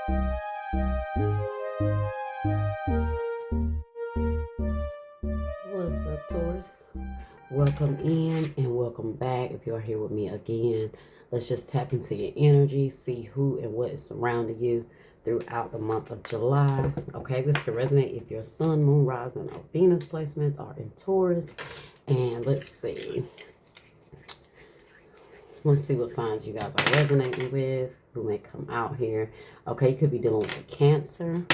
What's up, Taurus? Welcome in and welcome back. If you're here with me again, let's just tap into your energy, see who and what is surrounding you throughout the month of July. Okay, this can resonate if your sun, moon, rising, or Venus placements are in Taurus. And let's see. Let's see what signs you guys are resonating with, who may come out here. Okay, you could be dealing with a Cancer.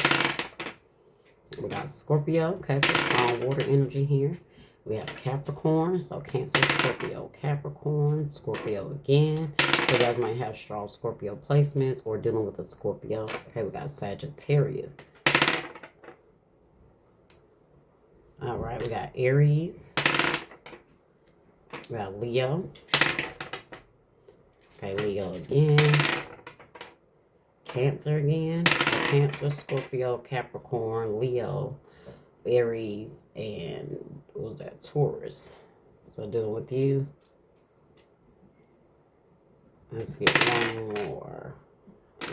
We got Scorpio. Okay, so strong water energy here. We have Capricorn, so Cancer, Scorpio, Capricorn, Scorpio again. So you guys might have strong Scorpio placements or dealing with a Scorpio. Okay, we got Sagittarius. All right, we got Aries. We got Leo. Okay, Leo again. Cancer again. So Cancer, Scorpio, Capricorn, Leo, Aries, and what was that? Taurus. So dealing with you. Let's get one more.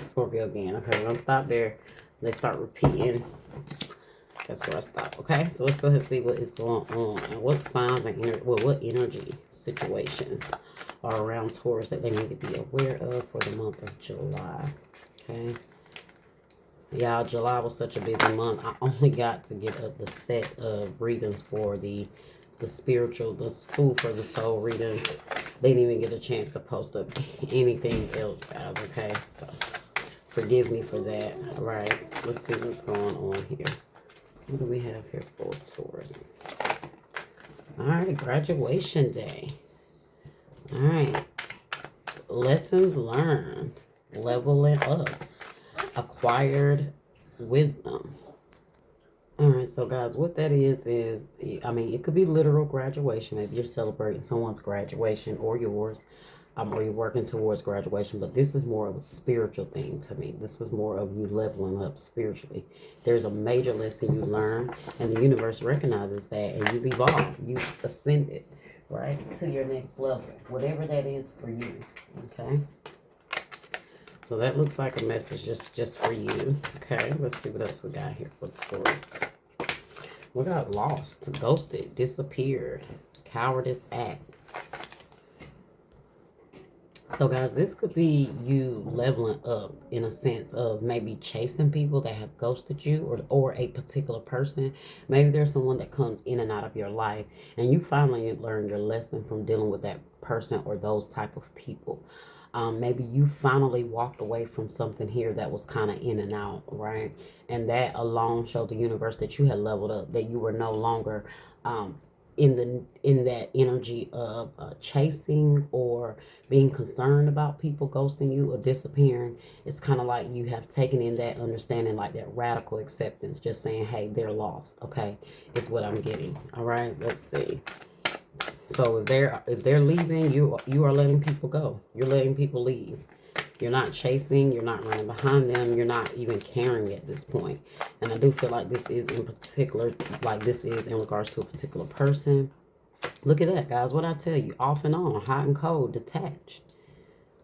Scorpio again. Okay, we're gonna stop there. Let's start repeating. That's where I stop. Okay, so let's go ahead and see what is going on and what signs and what energy situations are around Taurus that they need to be aware of for the month of July. Okay. Y'all, July was such a busy month. I only got to get up the set of readings for the spiritual, the food for the soul readings. They didn't even get a chance to post up anything else, guys. Okay, so forgive me for that. All right, let's see what's going on here. What do we have here for Taurus? All right, graduation day. All right, lessons learned, leveling up, acquired wisdom. All right, so guys, what that is, I mean, it could be literal graduation. Maybe you're celebrating someone's graduation or yours, or you're working towards graduation, but this is more of a spiritual thing to me. This is more of you leveling up spiritually. There's a major lesson you learn, and the universe recognizes that, and you've evolved, you've ascended, right, to your next level, whatever that is for you, okay? So that looks like a message just for you. Okay, let's see what else we got here for Taurus. We got lost, ghosted, disappeared, cowardice act. So guys, this could be you leveling up in a sense of maybe chasing people that have ghosted you, or a particular person. Maybe there's someone that comes in and out of your life and you finally learned your lesson from dealing with that person or those type of people. Maybe you finally walked away from something here that was kind of in and out, right? And that alone showed the universe that you had leveled up, that you were no longer in that energy of chasing or being concerned about people ghosting you or disappearing. It's kind of like you have taken in that understanding, like that radical acceptance, just saying, hey, they're lost. Okay, is what I'm getting. All right, let's see. So if they're leaving, you are letting people go. You're letting people leave. You're not chasing. You're not running behind them. You're not even caring at this point. And I do feel like this is in particular, like this is in regards to a particular person. Look at that, guys. What I tell you, off and on, hot and cold, detached.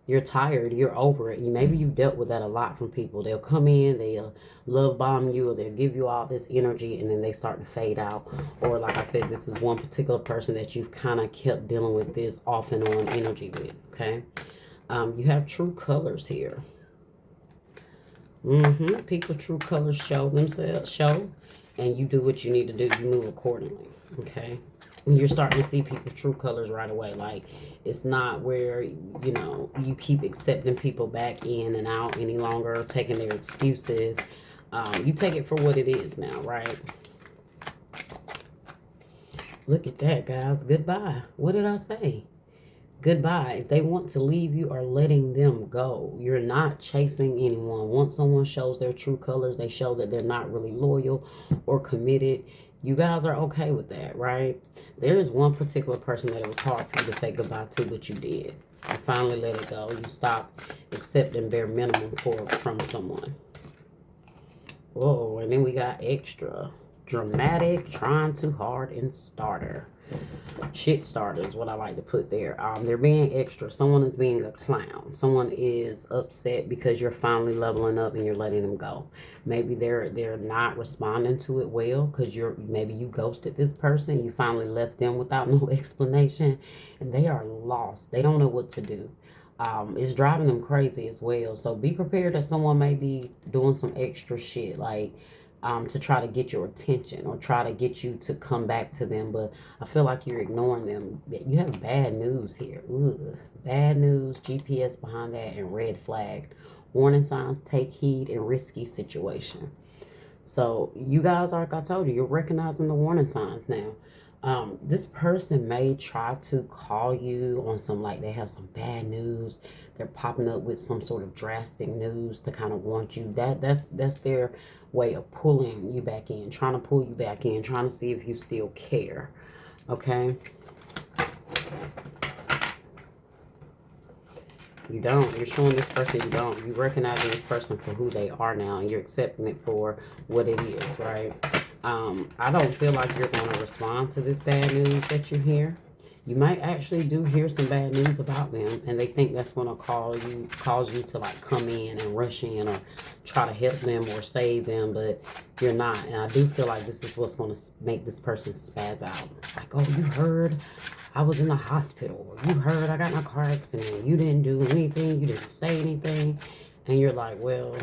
You're tired, you're over it. Maybe you've dealt with that a lot from people. They'll come in, they'll love bomb you, or they'll give you all this energy, and then they start to fade out. Or like I said, this is one particular person that you've kind of kept dealing with this off and on energy with, okay? You have true colors here. People true colors show themselves, and you do what you need to do. You move accordingly, okay? You're starting to see people's true colors right away. Like, it's not where, you know, you keep accepting people back in and out any longer, taking their excuses. You take it for what it is now, right? Look at that, guys. Goodbye. What did I say? Goodbye. If they want to leave, you are letting them go. You're not chasing anyone. Once someone shows their true colors, they show that they're not really loyal or committed. You guys are okay with that, right? There is one particular person that it was hard for you to say goodbye to, but you did. You finally let it go. You stopped accepting bare minimum from someone. Whoa, and then we got extra. Dramatic, trying too hard, and starter. Shit starters, what I like to put there. They're being extra. Someone is being a clown. Someone is upset because you're finally leveling up and you're letting them go. Maybe they're not responding to it well because maybe you ghosted this person. You finally left them without no explanation, and they are lost. They don't know what to do. It's driving them crazy as well. So be prepared that someone may be doing some extra shit, like to try to get your attention or try to get you to come back to them. But I feel like you're ignoring them. You have bad news here. Ooh, bad news, GPS behind that, and red flag. Warning signs, take heed, and risky situation. So you guys, like I told you, you're recognizing the warning signs now. This person may try to call you on some, like they have some bad news. They're popping up with some sort of drastic news to kind of want you. That's their way of pulling you back in, trying to pull you back in, trying to see if you still care. Okay. You don't. You're showing this person you don't. You're recognizing this person for who they are now, and you're accepting it for what it is, right? I don't feel like you're going to respond to this bad news that you hear. You might actually do hear some bad news about them, and they think that's going to cause you to like come in and rush in or try to help them or save them, but you're not. And I do feel like this is what's going to make this person spaz out. Like, oh, you heard I was in the hospital. You heard I got in a car accident. You didn't do anything. You didn't say anything. And you're like, well,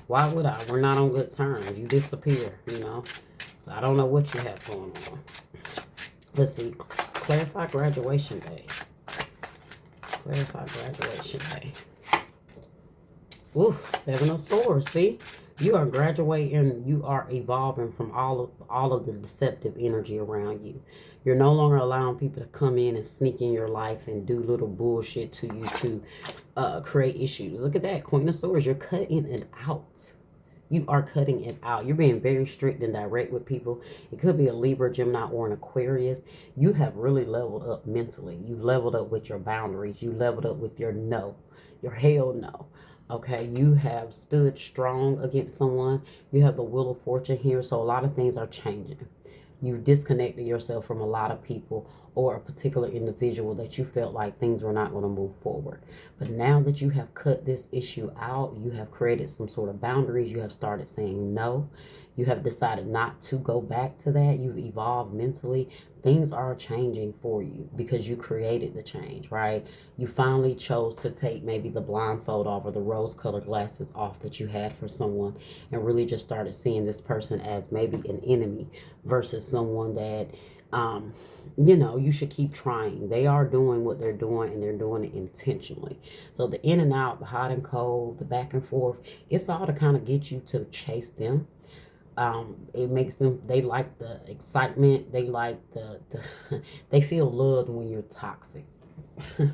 why would I? We're not on good terms. You disappear, you know. I don't know what you have going on. Let's see. Clarify graduation day. Clarify graduation day. Ooh, 7 of Swords. See? You are graduating. You are evolving from all of the deceptive energy around you. You're no longer allowing people to come in and sneak in your life and do little bullshit to you to create issues. Look at that. Queen of Swords. You're cutting it out. You are cutting it out. You're being very strict and direct with people. It could be a Libra, Gemini, or an Aquarius. You have really leveled up mentally. You've leveled up with your boundaries. You leveled up with your no. Your hell no. Okay, you have stood strong against someone. You have the Wheel of Fortune here, so a lot of things are changing. You've disconnected yourself from a lot of people or a particular individual that you felt like things were not going to move forward. But now that you have cut this issue out, you have created some sort of boundaries. You have started saying no. You have decided not to go back to that. You've evolved mentally. Things are changing for you because you created the change, right? You finally chose to take maybe the blindfold off or the rose-colored glasses off that you had for someone and really just started seeing this person as maybe an enemy versus someone that, you know, you should keep trying. They are doing what they're doing and they're doing it intentionally. So the in and out, the hot and cold, the back and forth, it's all to kind of get you to chase them. It makes them, they like the excitement, they like they feel loved when you're toxic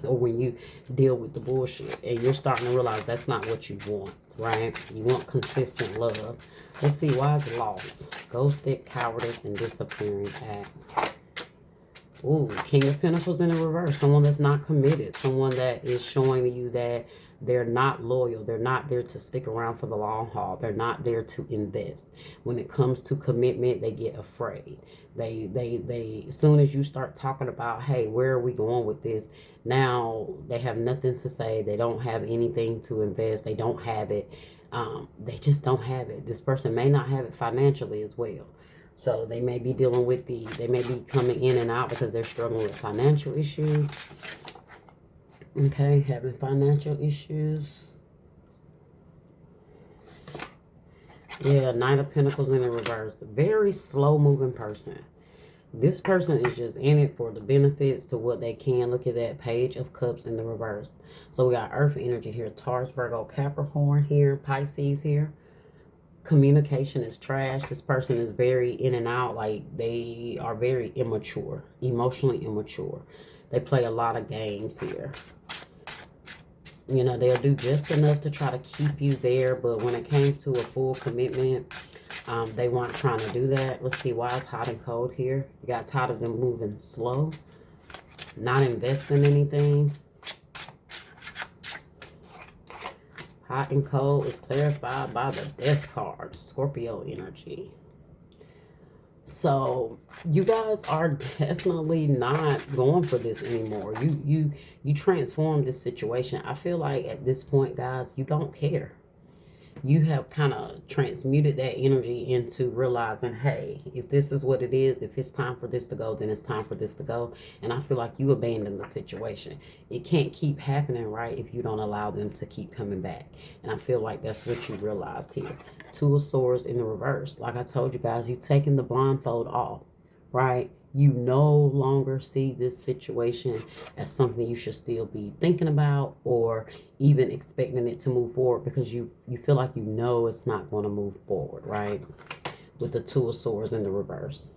or when you deal with the bullshit, and you're starting to realize that's not what you want, right? You want consistent love. Let's see, why is lost? Ghosted, cowardice, and disappearing act. Ooh, King of Pentacles in the reverse. Someone that's not committed. Someone that is showing you that they're not loyal. They're not there to stick around for the long haul. They're not there to invest. When it comes to commitment, they get afraid. They as soon as you start talking about, hey, where are we going with this? Now they have nothing to say. They don't have anything to invest. They don't have it. They just don't have it. This person may not have it financially as well. So they may be dealing with they may be coming in and out because they're struggling with financial issues. Okay, having financial issues. Yeah, Knight of Pentacles in the reverse. Very slow moving person. This person is just in it for the benefits to what they can. Look at that, Page of Cups in the reverse. So we got Earth energy here. Taurus, Virgo, Capricorn here. Pisces here. Communication is trash. This person is very in and out. Like they are very immature. Emotionally immature. They play a lot of games here. You know, they'll do just enough to try to keep you there. But when it came to a full commitment, they weren't trying to do that. Let's see, why is hot and cold here? You got tired of them moving slow. Not investing anything. Hot and cold is clarified by the Death card. Scorpio energy. So you guys are definitely not going for this anymore. You transformed this situation. I feel like at this point, guys, you don't care. You have kind of transmuted that energy into realizing, hey, if this is what it is, if it's time for this to go, then it's time for this to go. And I feel like you abandoned the situation. It can't keep happening, right, if you don't allow them to keep coming back. And I feel like that's what you realized here. Two of Swords in the reverse. Like I told you guys, you've taken the blindfold off, right? You no longer see this situation as something you should still be thinking about or even expecting it to move forward, because you feel like you know it's not going to move forward, right? With the Two of Swords in the reverse.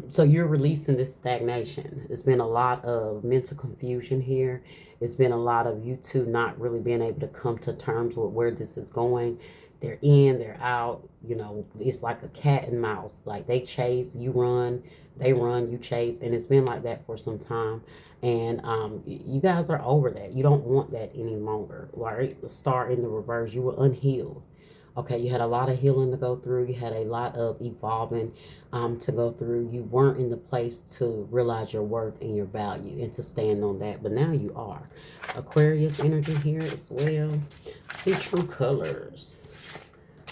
So you're releasing this stagnation. It's been a lot of mental confusion here. It's been a lot of you two not really being able to come to terms with where this is going. They're in, they're out. You know, it's like a cat and mouse. Like they chase, you run, they run, you chase. And it's been like that for some time. And you guys are over that. You don't want that any longer, right? The Star in the reverse, you were unhealed. Okay, you had a lot of healing to go through. You had a lot of evolving to go through. You weren't in the place to realize your worth and your value and to stand on that. But now you are. Aquarius energy here as well. See true colors.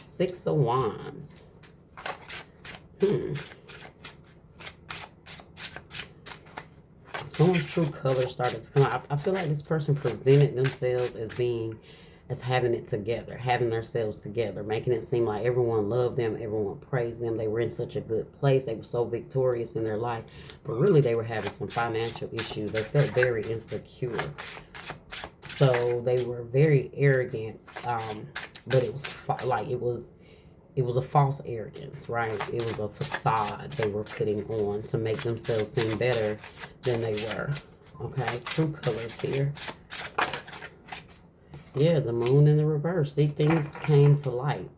Six of Wands. Someone's true colors started to come out. I feel like this person presented themselves as having it together, having themselves together, making it seem like everyone loved them, everyone praised them. They were in such a good place. They were so victorious in their life. But really, they were having some financial issues. They felt very insecure. So they were very arrogant. But it was like it was a false arrogance, right? It was a facade they were putting on to make themselves seem better than they were. Okay, true colors here. Yeah, the Moon in the reverse. See, things came to light.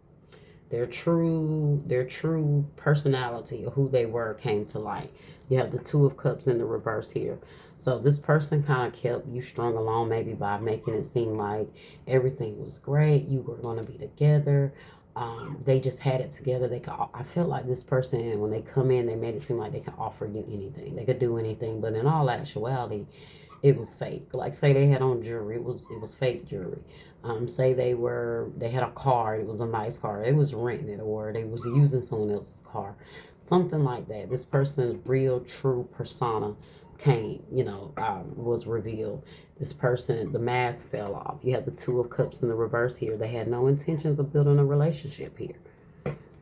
Their true personality or who they were came to light. You have the Two of Cups in the reverse here. So this person kind of kept you strung along, maybe by making it seem like everything was great. You were going to be together. They just had it together. I felt like this person, when they come in, they made it seem like they could offer you anything. They could do anything. But in all actuality, it was fake. Like, say they had on jewelry, it was fake jewelry. Say they had a car, it was a nice car, they was renting it, or they was using someone else's car, something like that. This person's real, true persona came, was revealed. This person, the mask fell off. You have the Two of Cups in the reverse here. They had no intentions of building a relationship here.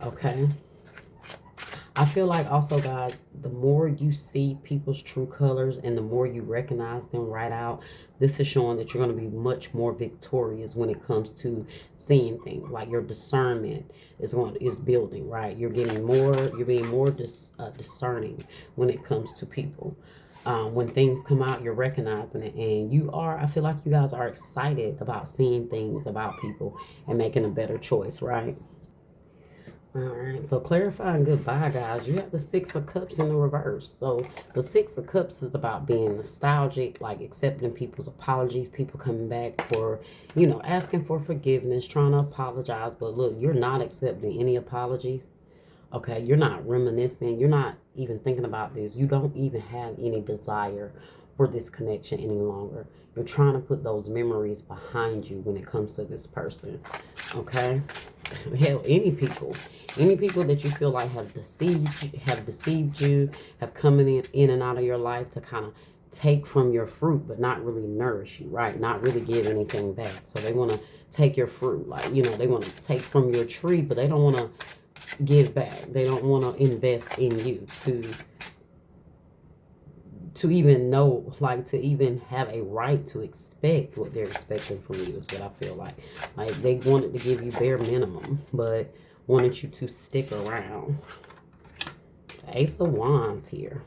Okay. I feel like also, guys, the more you see people's true colors and the more you recognize them right out, this is showing that you're going to be much more victorious when it comes to seeing things. Like your discernment is building, right? You're being more discerning when it comes to people. When things come out, you're recognizing it, and I feel like you guys are excited about seeing things about people and making a better choice, right? All right, so clarifying goodbye, guys. You have the Six of Cups in the reverse. So the Six of Cups is about being nostalgic, like accepting people's apologies, people coming back for, asking for forgiveness, trying to apologize. But look, you're not accepting any apologies. Okay, you're not reminiscing. You're not even thinking about this. You don't even have any desire for this connection any longer. You're trying to put those memories behind you when it comes to this person. Okay? Hell, any people that you feel like have deceived you, have come in and out of your life to kind of take from your fruit, but not really nourish you, right? Not really give anything back. So they want to take your fruit, like, they want to take from your tree, but they don't want to give back. They don't want to invest in you to even know, like, to even have a right to expect what they're expecting from you is what I feel like. Like, they wanted to give you bare minimum, but wanted you to stick around. The Ace of Wands here.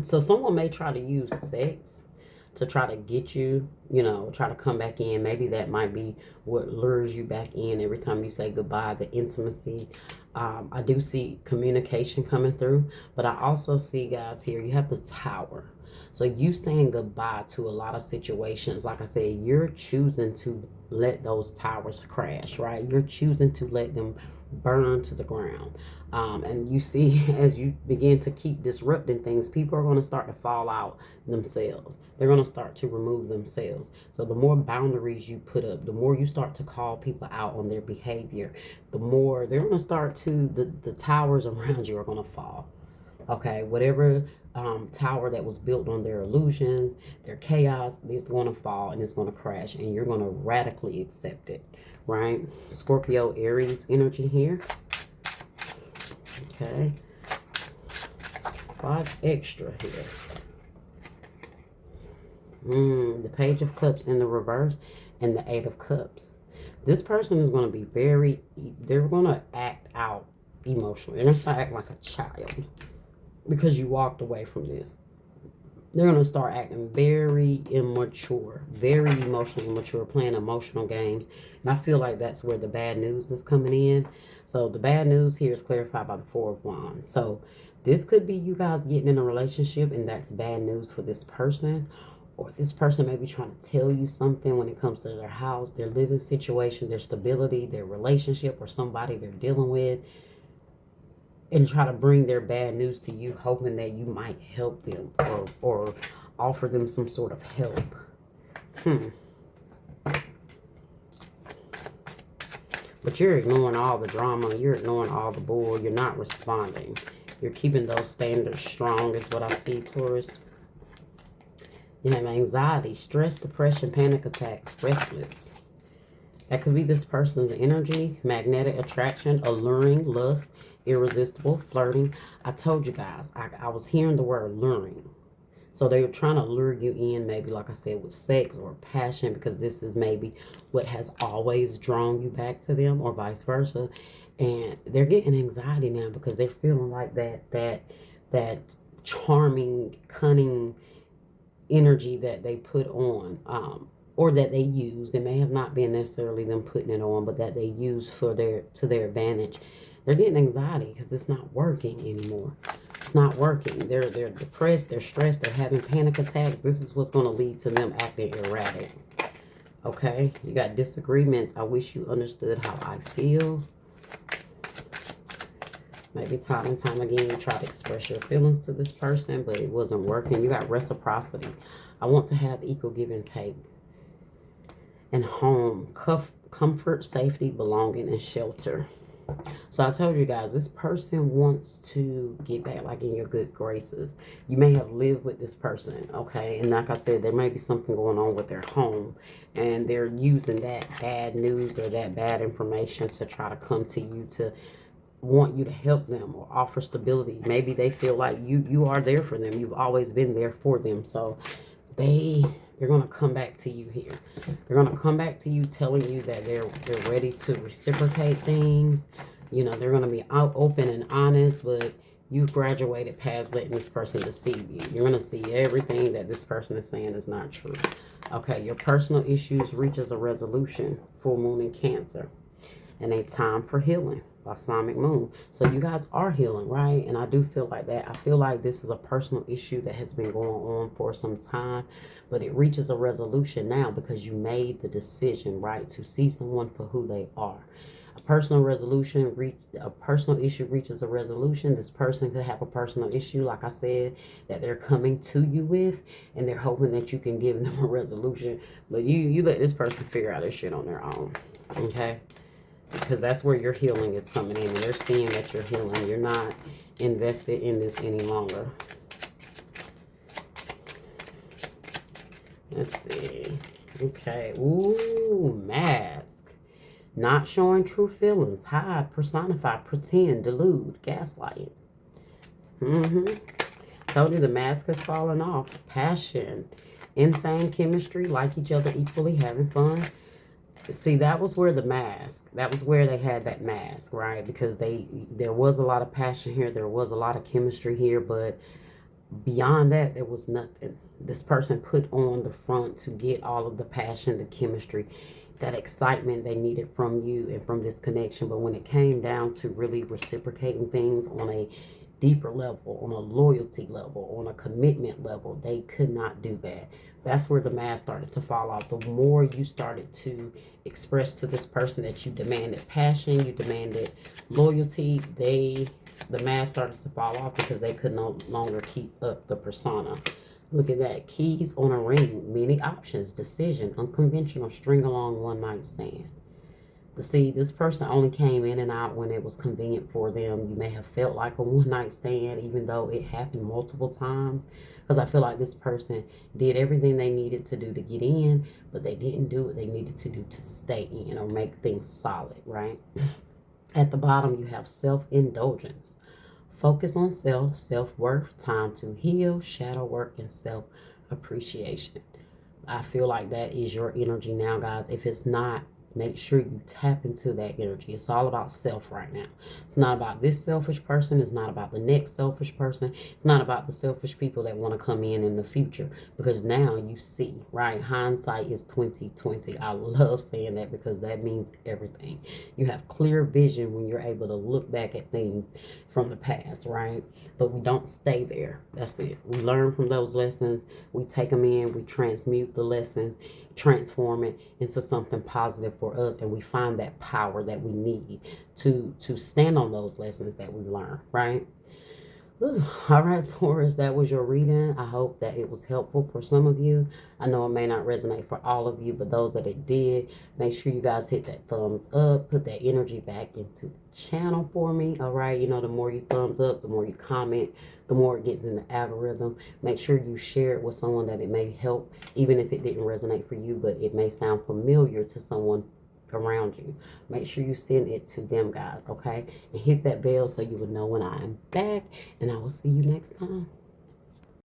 So someone may try to use sex to try to get you, try to come back in. Maybe that might be what lures you back in every time you say goodbye, the intimacy. I do see communication coming through, but I also see, guys, here, you have the Tower. So you saying goodbye to a lot of situations. Like I said, you're choosing to let those towers crash, right? You're choosing to let them burn to the ground. And you see, as you begin to keep disrupting things, people are going to start to fall out themselves. They're going to start to remove themselves. So the more boundaries you put up, the more you start to call people out on their behavior, the more they're going to start to, the towers around you are going to fall. Okay, whatever tower that was built on their illusion, their chaos, is going to fall and it's going to crash, and you're going to radically accept it, right? Scorpio, Aries energy here. Okay, 5 extra here. The Page of Cups in the reverse and the 8 of Cups. This person is going to be they're going to act out emotionally. They're going to start acting like a child because you walked away from this. They're going to start acting very immature, very emotionally immature, playing emotional games. And I feel like that's where the bad news is coming in. So the bad news here is clarified by the 4 of Wands. So this could be you guys getting in a relationship and that's bad news for this person. Or this person may be trying to tell you something when it comes to their house, their living situation, their stability, their relationship, or somebody they're dealing with, and try to bring their bad news to you, hoping that you might help them or offer them some sort of help. But you're ignoring all the drama. You're ignoring all the bull. You're not responding. You're keeping those standards strong is what I see, Taurus. You have anxiety, stress, depression, panic attacks, restless. That could be this person's energy, magnetic attraction, alluring, lust, irresistible, flirting. I told you guys, I was hearing the word luring. So they're trying to lure you in, maybe like I said, with sex or passion, because this is maybe what has always drawn you back to them, or vice versa. And they're getting anxiety now because they're feeling like that charming, cunning energy that they put on, or that they use. It may have not been necessarily them putting it on, but that they use to their advantage. They're getting anxiety because it's not working anymore. It's not working. They're depressed, they're stressed, they're having panic attacks. This is what's going to lead to them acting erratic. Okay, you got disagreements. I wish you understood how I feel. Maybe time and time again you try to express your feelings to this person, but it wasn't working. You got reciprocity. I want to have equal give and take. And home, comfort, safety, belonging, and shelter. So I told you guys, this person wants to get back like in your good graces. You may have lived with this person, okay? And like I said, there may be something going on with their home, and they're using that bad news or that bad information to try to come to you to want you to help them or offer stability. Maybe they feel like you are there for them. You've always been there for them. So they're going to come back to you here. They're going to come back to you telling you that they're ready to reciprocate things. You know, they're going to be out open and honest, but you've graduated past letting this person deceive you. You're going to see everything that this person is saying is not true. Okay, your personal issues reaches a resolution. Full moon in Cancer. And a time for healing. Balsamic moon. So you guys are healing, right? And I do feel like that. I feel like this is a personal issue that has been going on for some time, but it reaches a resolution now because you made the decision, right, to see someone for who they are. A personal issue reaches a resolution. This person could have a personal issue, like I said, that they're coming to you with, and they're hoping that you can give them a resolution. But you let this person figure out their shit on their own, okay? Because that's where your healing is coming in. And they're seeing that you're healing. You're not invested in this any longer. Let's see. Okay. Ooh, mask. Not showing true feelings. Hide, personify, pretend, delude, gaslight. Told you the mask has fallen off. Passion. Insane chemistry. Like each other equally. Having fun. See, that was where that was where they had that mask, right? Because there was a lot of passion here. There was a lot of chemistry here, but beyond that, there was nothing. This person put on the front to get all of the passion, the chemistry, that excitement they needed from you and from this connection. But when it came down to really reciprocating things on a deeper level, on a loyalty level, on a commitment level. They could not do that. That's where the mask started to fall off. The more you started to express to this person that you demanded passion, you demanded loyalty, the mask started to fall off because they could no longer keep up the persona. Look at that. Keys on a ring, many options, decision, unconventional, string along, one night stand. But see, this person only came in and out when it was convenient for them. You may have felt like a one night stand, even though it happened multiple times. Because I feel like this person did everything they needed to do to get in, but they didn't do what they needed to do to stay in or make things solid, right? At the bottom, you have self-indulgence. Focus on self, self-worth, time to heal, shadow work, and self-appreciation. I feel like that is your energy now, guys. If it's not, make sure you tap into that energy. It's all about self right now. It's not about this selfish person. It's not about the next selfish person. It's not about the selfish people that want to come in the future, because now you see, right? Hindsight is 2020. I love saying that because that means everything. You have clear vision when you're able to look back at things from the past, right? But we don't stay there. That's it. We learn from those lessons. We take them in. We transmute the lessons, transform it into something positive for us, and we find that power that we need to stand on those lessons that we learn, right? All right, Taurus, that was your reading. I hope that it was helpful for some of you. I know it may not resonate for all of you, but those that it did, make sure you guys hit that thumbs up, put that energy back into the channel for me. All right, you know, the more you thumbs up, the more you comment, the more it gets in the algorithm. Make sure you share it with someone that it may help, even if it didn't resonate for you, but it may sound familiar to someone around you. Make sure you send it to them, guys, okay? And hit that bell so you will know when I am back, and I will see you next time.